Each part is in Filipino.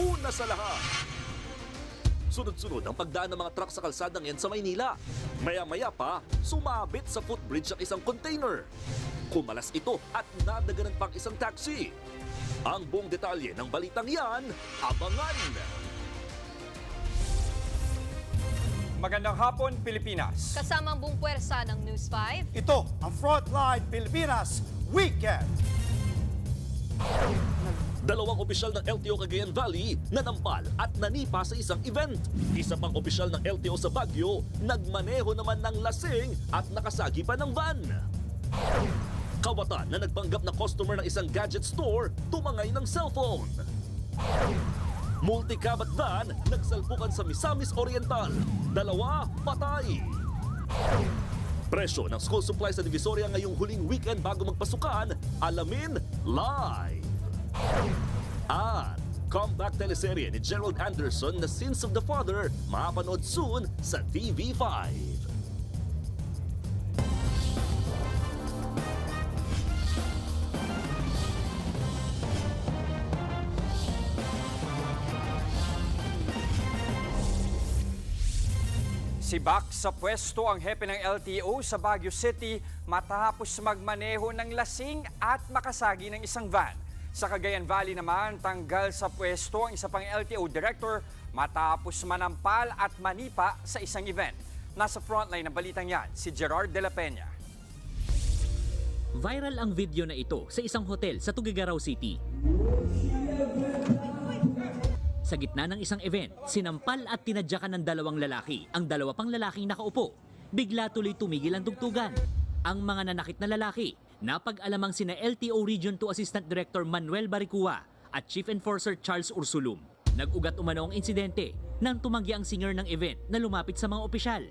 una sa lahat. Sunod-sunod ang pagdaan ng mga truck sa kalsadang yan sa Maynila. Maya-maya pa, sumabit sa footbridge ang isang container. Kumalas ito at nadaganan pang isang taxi. Ang buong detalye ng balitang yan, abangan! Magandang hapon, Pilipinas. Kasama ang buong puwersa ng News 5. Ito ang Frontline Pilipinas Weekend. Dalawang opisyal ng LTO Cagayan Valley nanampal at nanipa sa isang event. Isa pang opisyal ng LTO sa Baguio, nagmaneho naman ng lasing at nakasagi pa ng van. Kawatan na nagpanggap na customer ng isang gadget store, tumangay ng cellphone. Multi-cabat van, nagsalpukan sa Misamis Oriental. Dalawa, patay. Presyo ng school supplies sa Divisoria ngayong huling weekend bago magpasukan, alamin live. At comeback teleserye ni Gerald Anderson na Sins of the Father, mapanood soon sa TV5. Sibak sa pwesto ang hepe ng LTO sa Baguio City matapos magmaneho ng lasing at makasagi ng isang van. Sa Cagayan Valley naman, tanggal sa pwesto ang isa pang LTO director matapos manampal at manipa sa isang event. Nasa frontline ng balitang yan, si Gerard de la Peña. Viral ang video na ito sa isang hotel sa Tuguegarao City. Sa gitna ng isang event, sinampal at tinadyakan ng dalawang lalaki. Ang dalawa pang lalaking nakaupo. Bigla tuloy tumigil ang tugtugan. Ang mga nanakit na lalaki, napag-alamang sina LTO Region 2 Assistant Director Manuel Baricua at Chief Enforcer Charles Ursulum. Nag-ugat umano ang insidente nang tumanggi ang singer ng event na lumapit sa mga opisyal.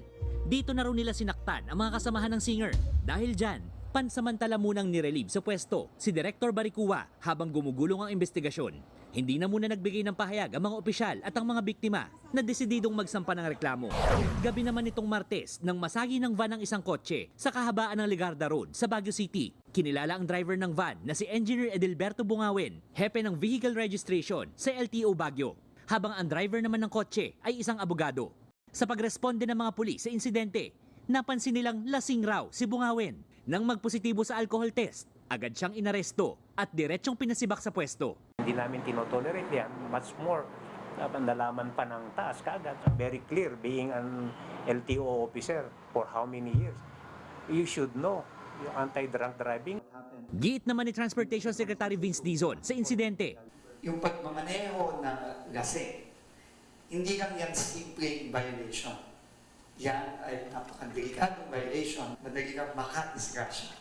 Dito na raw nila sinaktan ang mga kasamahan ng singer. Dahil dyan, pansamantala munang nirelieve sa pwesto si Director Baricua habang gumugulong ang investigasyon. Hindi na muna nagbigay ng pahayag ang mga opisyal at ang mga biktima na desididong magsampa ng reklamo. Gabi naman nitong Martes nang masagi ng van ang isang kotse sa kahabaan ng Ligarda Road sa Baguio City. Kinilala ang driver ng van na si Engineer Edelberto Bungawin, hepe ng Vehicle Registration sa LTO Baguio, habang ang driver naman ng kotse ay isang abogado. Sa pagresponde ng mga pulis sa insidente, napansin nilang lasing raw si Bungawin. Nang magpositibo sa alcohol test, agad siyang inaresto at diretsyong pinasibak sa pwesto. Hindi namin tinotolerate yan. Much more, dapat nalaman pa ng taas kaagad. Very clear, being an LTO officer for how many years. You should know yung anti-drunk driving. Giit naman ni Transportation Secretary Vince Dizon sa insidente. Yung pagmamaneho ng lasing, hindi lang yan simpleng violation. Yan ay napakadelikadong violation na naging makadisgrasya.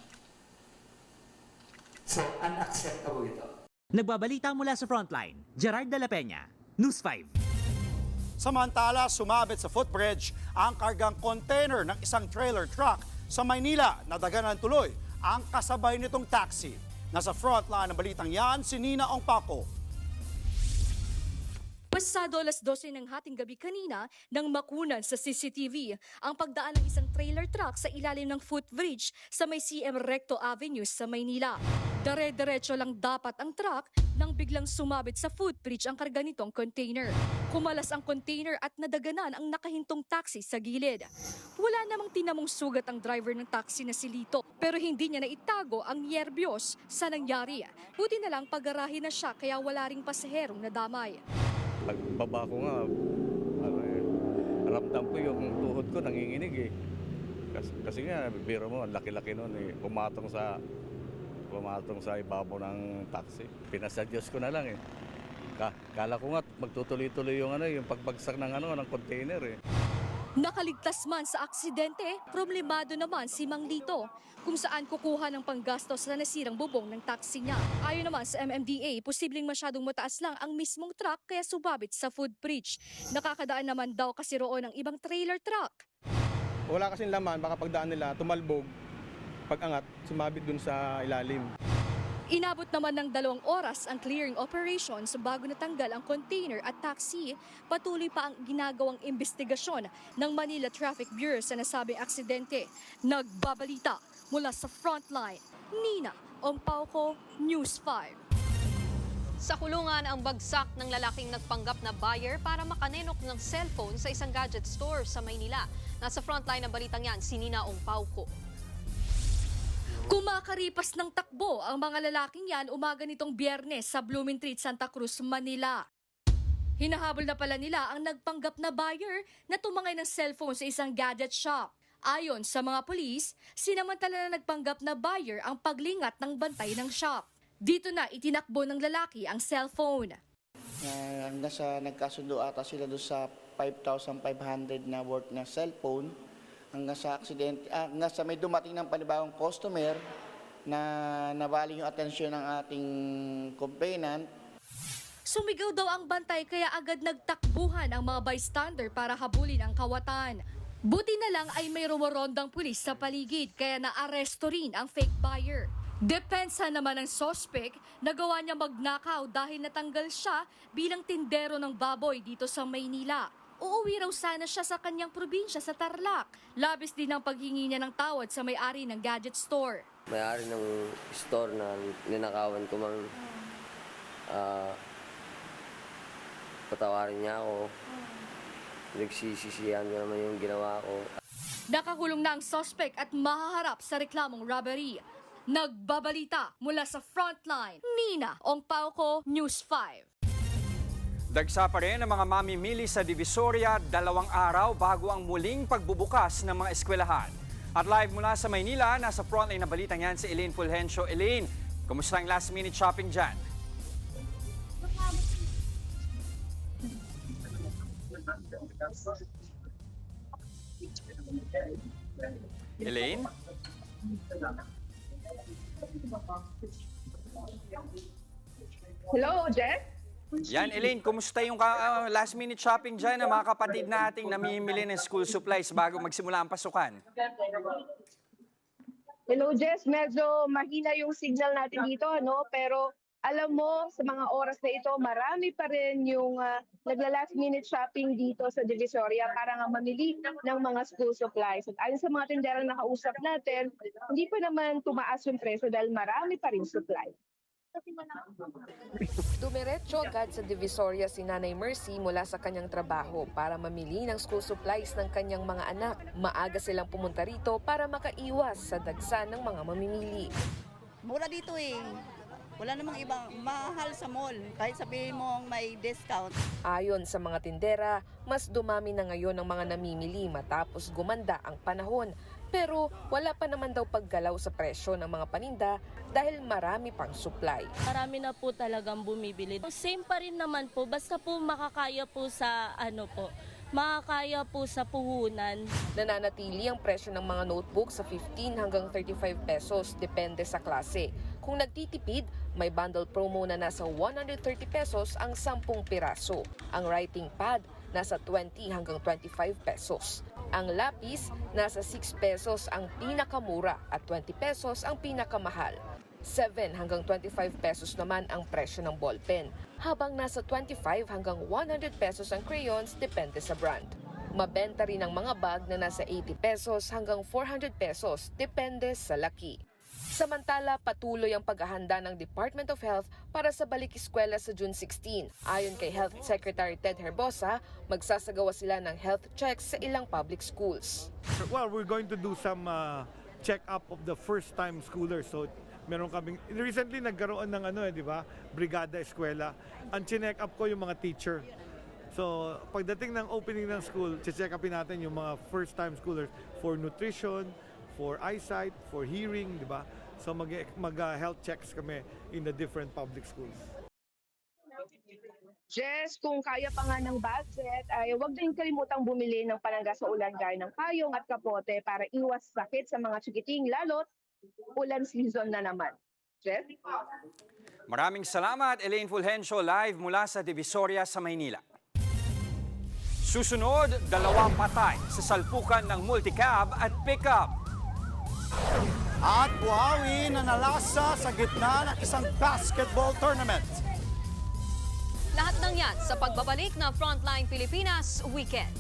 So, unacceptable ito. Nagbabalita mula sa frontline, Gerard de la Peña, News 5. Samantala, sumabit sa footbridge ang kargang container ng isang trailer truck sa Maynila. Nadaganan tuloy ang kasabay nitong taxi. Nasa frontline ng balitang yan, si Nina Ongpaco. Pasado alas 12 ng hating gabi kanina nang makunan sa CCTV ang pagdaan ng isang trailer truck sa ilalim ng footbridge sa may CM Recto Avenue sa Maynila. Dare-derecho lang dapat ang truck nang biglang sumabit sa footbridge ang karga nitong container. Kumalas ang container at nadaganan ang nakahintong taxi sa gilid. Wala namang tinamong sugat ang driver ng taxi na si Lito, pero hindi niya naitago ang nyerbiyos sa nangyari. Buti na lang pag-garahe na siya kaya wala ring pasaherong nadamay. Pagbaba ko nga, ramdam ko yung tuhod ko nanginginig eh. Kasi nga, biro mo, laki-laki nun eh. Pumatong sa ibabaw ng taxi. Pinasadyos ko na lang eh. Kala ko nga magtutuloy-tuloy yung pagbagsak ng container eh. Nakaligtas man sa aksidente, problemado naman si Mang Lito kung saan kukuha ng panggastos sa nasirang bubong ng taxi niya. Ayon naman sa MMDA, posibleng masyadong mataas lang ang mismong truck kaya subabit sa footbridge. Nakakadaan naman daw kasi roon ng ibang trailer truck. Wala kasing laman, baka pagdaan nila tumalbog, pag-angat, sumabit dun sa ilalim. Inabot naman ng 2 oras ang clearing operations bago natanggal ang container at taxi. Patuloy pa ang ginagawang investigasyon ng Manila Traffic Bureau sa nasabing aksidente. Nagbabalita mula sa frontline, Nina Ongpaco, News 5. Sa kulungan ang bagsak ng lalaking nagpanggap na buyer para makanenok ng cellphone sa isang gadget store sa Maynila. Nasa frontline ng balitang yan, si Nina Ong Pauco. Kumakaripas ng takbo ang mga lalaking yan umaga nitong Biyernes sa Blooming Treat, Santa Cruz, Manila. Hinahabol na pala nila ang nagpanggap na buyer na tumangay ng cellphone sa isang gadget shop. Ayon sa mga pulis, sinamantala na nagpanggap na buyer ang paglingat ng bantay ng shop. Dito na itinakbo ng lalaki ang cellphone. Hanggang sa nagkasundo ata sila doon sa 5,500 na worth na cellphone. Hanggang sa aksidente, hanggang sa may dumating ng panibagong customer na nabaling yung atensyon ng ating complainant. Sumigaw daw ang bantay kaya agad nagtakbuhan ang mga bystander para habulin ang kawatan. Buti na lang ay may rumorondang pulis sa paligid kaya naaresto rin ang fake buyer. Depensa naman ng sospek, nagawa niya magnakaw dahil natanggal siya bilang tindero ng baboy dito sa Maynila. Uuwi raw sana siya sa kanyang probinsya sa Tarlac. Labis din ang paghingi niya ng tawad sa may-ari ng gadget store. May-ari ng store na ninakawan ko mang patawarin niya ako. Nagsisisihan ko naman yung ginawa ko. Nakakulong na ang sospek at mahaharap sa reklamong robbery. Nagbabalita mula sa frontline, Nina Ong Pauco, News 5. Dagsa pa rin ang mga mamimili sa Divisoria 2 araw bago ang muling pagbubukas ng mga eskwelahan. At live mula sa Maynila, nasa frontline na balitang yan si Elaine Fulgencio. Elaine, kumusta ang last minute shopping dyan? Elaine? Hello, Jeff? Yan, Elaine, kumusta yung last minute shopping dyan ng mga kapatid nating namimili ng school supplies bago magsimula ang pasukan? Hello, Jess. Medyo mahina yung signal natin dito, no? Pero alam mo, sa mga oras na ito, marami pa rin yung nagla-last minute shopping dito sa Divisoria para nga mamili ng mga school supplies. At ayon sa mga tinderang nakausap natin, hindi pa naman tumaas yung presyo dahil marami pa rin supply. Dumiretso agad sa Divisoria si Nanay Mercy mula sa kanyang trabaho para mamili ng school supplies ng kanyang mga anak. Maaga silang pumunta rito para makaiwas sa dagsa ng mga mamimili. Mura dito eh. Wala namang ibang mahal sa mall kahit sabihin mong may discount. Ayon sa mga tindera, mas dumami na ngayon ang mga namimili matapos gumanda ang panahon. Pero wala pa naman daw paggalaw sa presyo ng mga paninda dahil marami pang supply. Marami na po talagang bumibili. Same pa rin naman po, basta po makakaya po sa makakaya po sa puhunan. Nananatili ang presyo ng mga notebook sa 15 hanggang 35 pesos depende sa klase. Kung nagtitipid, may bundle promo na nasa 130 pesos ang 10 piraso. Ang writing pad nasa 20 hanggang 25 pesos. Ang lapis, nasa 6 pesos ang pinakamura at 20 pesos ang pinakamahal. 7 hanggang 25 pesos naman ang presyo ng ballpen, habang nasa 25 hanggang 100 pesos ang crayons depende sa brand. Mabenta rin ang mga bag na nasa 80 pesos hanggang 400 pesos depende sa laki. Samantala, patuloy ang paghahanda ng Department of Health para sa balik-eskwela sa June 16. Ayon kay Health Secretary Ted Herbosa, magsasagawa sila ng health checks sa ilang public schools. Well, we're going to do some check-up of the first-time schoolers. So, meron kaming, recently nagkaroon ng di ba, Brigada Eskwela. Ang chinek up ko yung mga teacher. So, pagdating ng opening ng school, check upin natin yung mga first-time schoolers for nutrition, for eyesight, for hearing, di ba? So mag-health checks kami in the different public schools. Jess, kung kaya pa nga ng budget, ay huwag din kalimutang bumili ng palangga sa ulan gaya ng payong at kapote para iwas sakit sa mga chikiting, lalo't ulan season na naman. Jess? Maraming salamat, Elaine Fulgencio, live mula sa Divisoria sa Maynila. Susunod, 2 patay sa salpukan ng multicab at pickup. At buhawi na nalasa sa gitna ng isang basketball tournament. Lahat ng yan sa pagbabalik ng Frontline Pilipinas Weekend.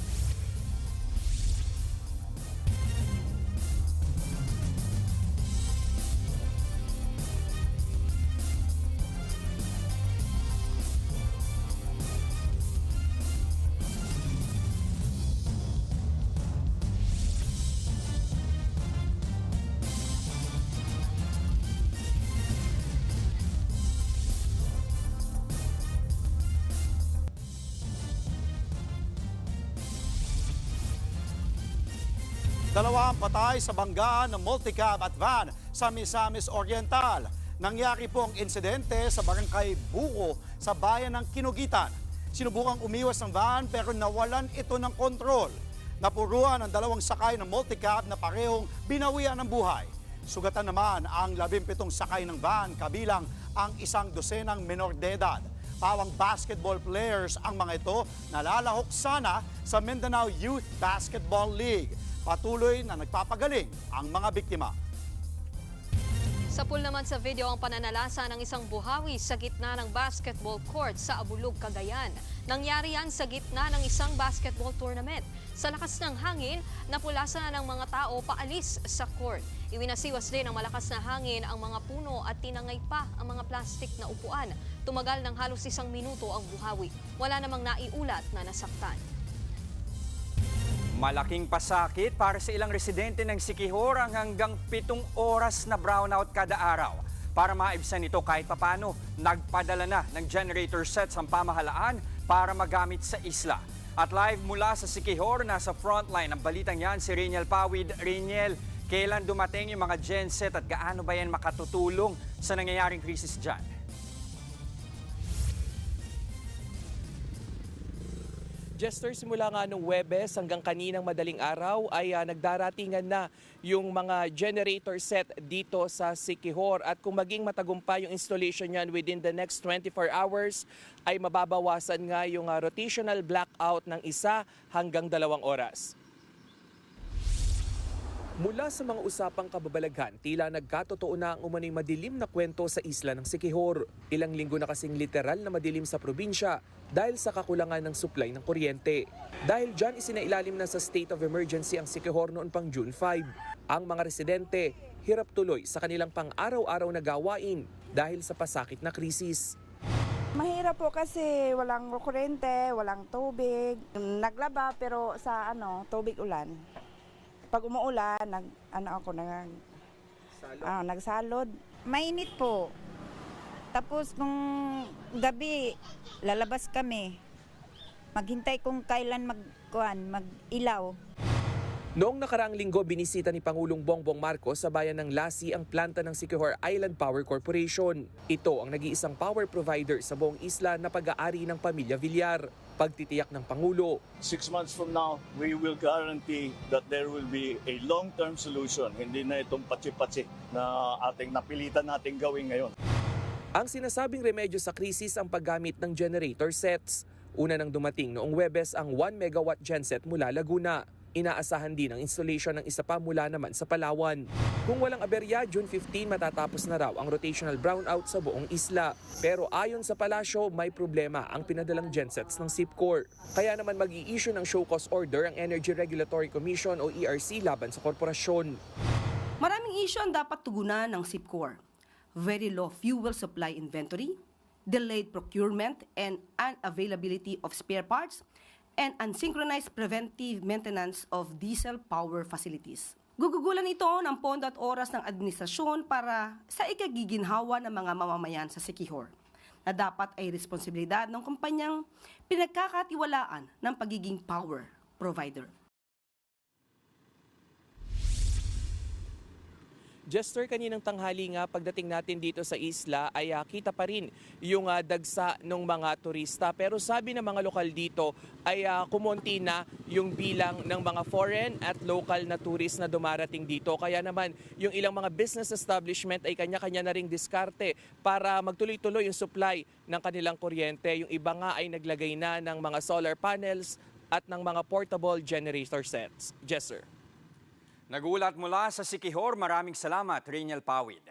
Dalawang patay sa banggaan ng multicab at van sa Misamis Oriental. Nangyari po ang insidente sa barangay Buko sa bayan ng Kinugitan. Sinubukang umiwas ng van pero nawalan ito ng kontrol. Napuruan ang dalawang sakay ng multicab na parehong binawian ng buhay. Sugatan naman ang 17 sakay ng van kabilang ang 1 dosenang menor de edad. Pawang basketball players ang mga ito nalalahok sana sa Mindanao Youth Basketball League. Patuloy na nagpapagaling ang mga biktima. Sa pool naman sa video ang pananalasa ng isang buhawi sa gitna ng basketball court sa Abulug, Cagayan. Nangyari yan sa gitna ng isang basketball tournament. Sa lakas ng hangin, napulasan na ng mga tao paalis sa court. Iwinasiwas din ng malakas na hangin ang mga puno at tinangay pa ang mga plastik na upuan. Tumagal ng halos 1 minuto ang buhawi. Wala namang naiulat na nasaktan. Malaking pasakit para sa ilang residente ng Siquijor ang hanggang 7 oras na brownout kada araw. Para maibsan ito kahit papano, nagpadala na ng generator sets ang pamahalaan para magamit sa isla. At live mula sa Siquijor, nasa frontline ng balitang yan si Reniel Pawid. Reniel, kailan dumating yung mga genset at gaano ba yan makatutulong sa nangyayaring krisis dyan? Jester, simula nga nung Huwebes hanggang kaninang madaling araw ay nagdaratingan na yung mga generator set dito sa Siquijor. At kung maging matagumpay yung installation niyan within the next 24 hours, ay mababawasan nga yung rotational blackout ng 1 hanggang 2 oras. Mula sa mga usapang kababalaghan, tila nagkatotoo na ang umano'y madilim na kwento sa isla ng Siquijor. Ilang linggo na kasing literal na madilim sa probinsya dahil sa kakulangan ng supply ng kuryente. Dahil dyan isinailalim na sa state of emergency ang Siquijor noon pang June 5. Ang mga residente hirap tuloy sa kanilang pang-araw-araw na gawain dahil sa pasakit na krisis. Mahirap po kasi walang kuryente, walang tubig. Naglaba pero sa tubig ulan. Pag umuulan, nagsalod. Mainit po. Tapos kung gabi, lalabas kami. Maghintay kung kailan mag-ilaw. Noong nakaraang linggo, binisita ni Pangulong Bongbong Marcos sa bayan ng Lasi ang planta ng Siquijor Island Power Corporation. Ito ang nag-iisang power provider sa buong isla na pag-aari ng pamilya Villar. Pagtitiyak ng Pangulo, 6 months from now, we will guarantee that there will be a long-term solution. Hindi na itong patsi-patsi na napilitan nating gawin ngayon. Ang sinasabing remedyo sa krisis ang paggamit ng generator sets. Una nang dumating noong Huwebes ang 1 megawatt genset mula Laguna. Inaasahan din ang installation ng isa pa mula naman sa Palawan. Kung walang aberya, June 15 matatapos na raw ang rotational brownout sa buong isla. Pero ayon sa palasyo, may problema ang pinadalang gensets ng SIPCOR. Kaya naman mag-i-issue ng show cause order ang Energy Regulatory Commission o ERC laban sa korporasyon. Maraming issue ang dapat tugunan ng SIPCOR. Very low fuel supply inventory, delayed procurement and unavailability of spare parts, and unsynchronized preventive maintenance of diesel power facilities. Gugugulan ito ng pondo at oras ng administrasyon para sa ikagiginhawa ng mga mamamayan sa Siquijor, na dapat ay responsibilidad ng kumpanyang pinagkakatiwalaan ng pagiging power provider. Jester, kaninang tanghali nga pagdating natin dito sa isla ay kita pa rin yung dagsa ng mga turista. Pero sabi ng mga lokal dito ay kumonti na yung bilang ng mga foreign at local na tourist na dumarating dito. Kaya naman yung ilang mga business establishment ay kanya-kanya na ring diskarte para magtuloy-tuloy yung supply ng kanilang kuryente. Yung iba nga ay naglagay na ng mga solar panels at ng mga portable generator sets. Jester. Nagulat mula sa Siquijor, maraming salamat, Reniel Pawid.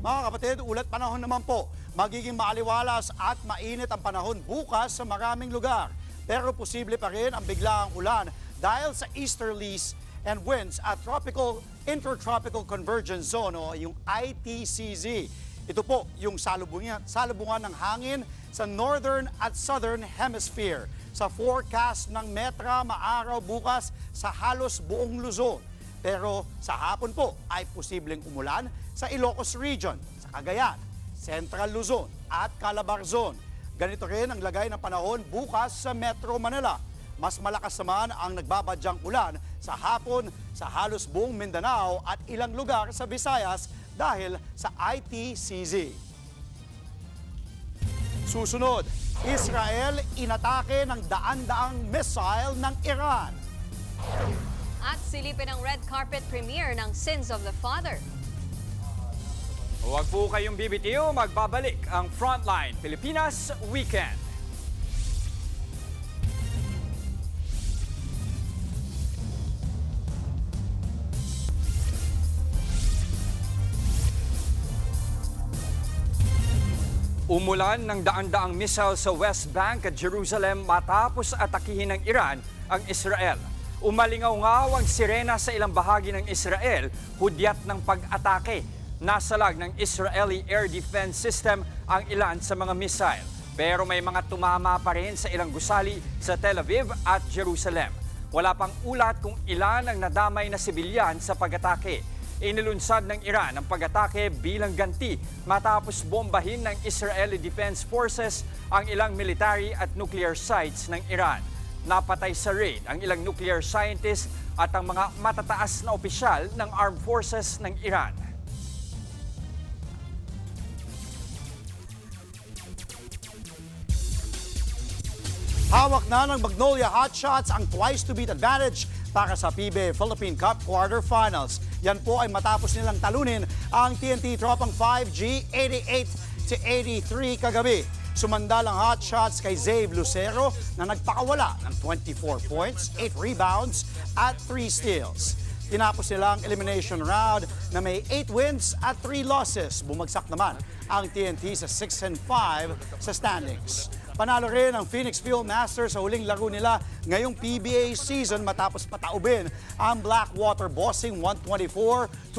Mga kapatid, ulat panahon naman po. Magiging maaliwalas at mainit ang panahon bukas sa maraming lugar. Pero posible pa rin ang biglaang ulan dahil sa easterlies and winds at Intertropical Convergence Zone o yung ITCZ. Ito po yung salubungan ng hangin sa northern at southern hemisphere. Sa forecast ng Metra, maaraw bukas sa halos buong Luzon. Pero sa hapon po ay posibleng umulan sa Ilocos Region, sa Cagayan, Central Luzon at Calabarzon. Ganito rin ang lagay ng panahon bukas sa Metro Manila. Mas malakas naman ang nagbabadyang ulan sa hapon sa halos buong Mindanao at ilang lugar sa Visayas dahil sa ITCZ. Susunod, Israel inatake ng daan-daang missile ng Iran. At silipin ang red carpet premiere ng Sins of the Father. Huwag po kayong bibitiw, magbabalik ang Frontline Pilipinas Weekend. Umulan ng daan-daang missile sa West Bank at Jerusalem matapos atakihin ng Iran ang Israel. Umalingaw-ngaw ang sirena sa ilang bahagi ng Israel, hudyat ng pag-atake. Nasalag ng Israeli Air Defense System ang ilan sa mga missile. Pero may mga tumama pa rin sa ilang gusali sa Tel Aviv at Jerusalem. Wala pang ulat kung ilan ang nadamay na sibilyan sa pag-atake. Inilunsad ng Iran ang pag-atake bilang ganti matapos bombahin ng Israeli Defense Forces ang ilang military at nuclear sites ng Iran. Napatay sa raid ang ilang nuclear scientist at ang mga matataas na opisyal ng armed forces ng Iran. Hawak na ng Magnolia Hotshots ang twice-to-beat advantage para sa PBA Philippine Cup quarterfinals. Yan po ay matapos nilang talunin ang TNT Tropang 5G 88-83 kagabi. Sumandal ang Hotshots kay Zave Lucero na nagpakawala ng 24 points, 8 rebounds at 3 steals. Tinapos nila ang elimination round na may 8 wins at 3 losses. Bumagsak naman ang TNT sa 6-5 sa standings. Panalo rin ang Phoenix Fuel Masters sa huling laro nila ngayong PBA season matapos pataubin ang Blackwater Bossing 124-109.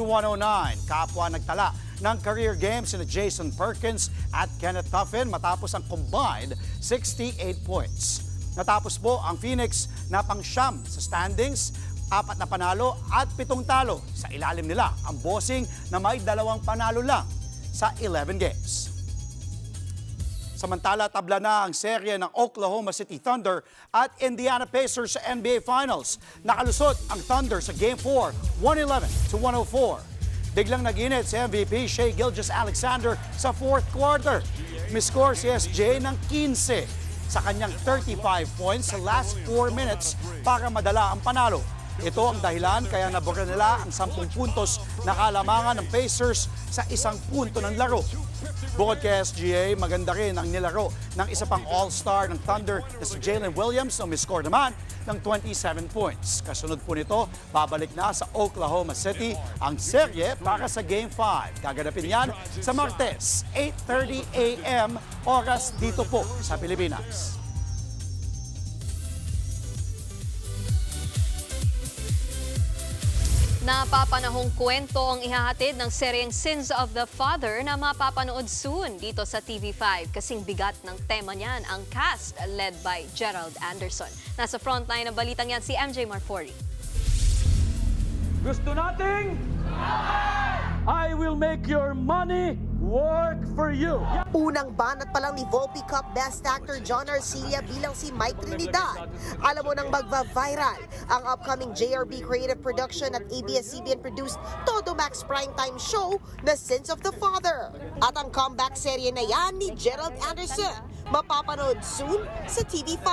Kapwa nagtala ng career games sina Jason Perkins at Kenneth Tuffin matapos ang combined 68 points. Natapos po ang Phoenix na pang-siyam sa standings, 4 na panalo at 7 talo. Sa ilalim nila ang Bossing na may 2 panalo lang sa 11 games. Samantala, tabla na ang serye ng Oklahoma City Thunder at Indiana Pacers sa NBA Finals. Nakalusot ang Thunder sa Game 4, 111-104. Biglang nag-init si MVP Shai Gilgeous-Alexander sa fourth quarter. Miscore si SJ ng 15 sa kanyang 35 points sa last 4 minutes para madala ang panalo. Ito ang dahilan kaya nabura nila ang 10 puntos na kalamangan ng Pacers sa 1 punto ng laro. Bukod kay SGA, maganda rin ang nilaro ng isa pang all-star ng Thunder na si Jalen Williams na umiscore naman ng 27 points. Kasunod po nito, babalik na sa Oklahoma City ang serye para sa Game 5. Gaganapin yan sa Martes, 8:30 a.m. oras dito po sa Pilipinas. Napapanahong kwento ang ihahatid ng seryeng Sins of the Father na mapapanood soon dito sa TV5. Kasing bigat ng tema niyan ang cast led by Gerald Anderson. Nasa frontline ng balitang yan si MJ Marfori. Gusto nating I will make your money work for you. Unang banat pa lang ni Volpe Cup Best Actor John Arcilla bilang si Mike Trinidad. Alam mo nang magva-viral ang upcoming JRB Creative Production at ABS-CBN produced Todo Max Primetime show na Sins of the Father. At ang comeback serye na yan ni Gerald Anderson, mapapanood soon sa TV5.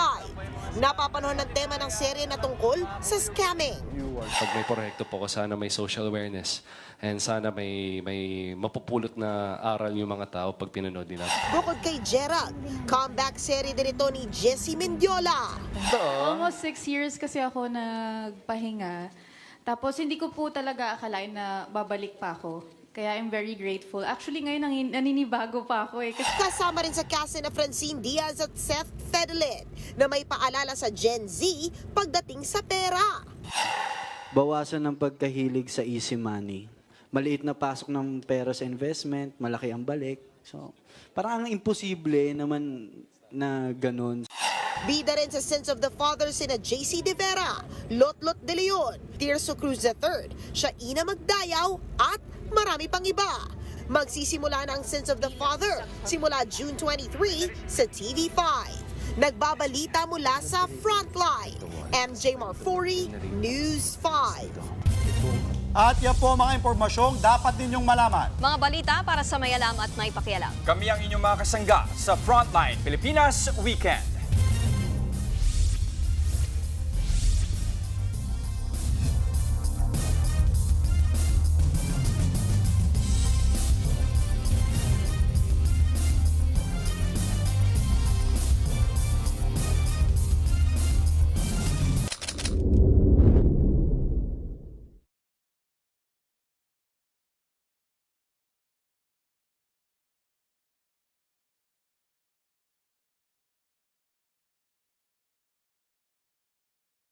Napapanood ng tema ng serye na tungkol sa scamming. Pag may proyekto po ko, sana may social awareness and sana may mapupulot na aral yung mga tao pag pinanood nila. Bukod kay Gerald, comeback serye din ito ni Jessie Mendiola. Almost 6 years kasi ako nagpahinga. Tapos hindi ko po talaga akalain na babalik pa ako. Kaya I'm very grateful. Actually, ngayon naninibago pa ako eh. Kasama rin sa cast na Francine Diaz at Seth Fedelin na may paalala sa Gen Z pagdating sa pera. Bawasan ng pagkahilig sa easy money. Maliit na pasok ng pera sa investment, malaki ang balik. So, parang imposible naman na ganun. Bida rin sa Sins of the Father sina JC De Vera, Lotlot De Leon, Tirso Cruz III, Shaina Magdayaw at marami pang iba. Magsisimula na ang Sins of the Father simula June 23 sa TV5. Nagbabalita mula sa Frontline. MJ Marfori, News 5. At yan po ang mga impormasyong dapat ninyong malaman. Mga balita para sa may alam at may pakialam. Kami ang inyong mga kasangga sa Frontline Pilipinas Weekend.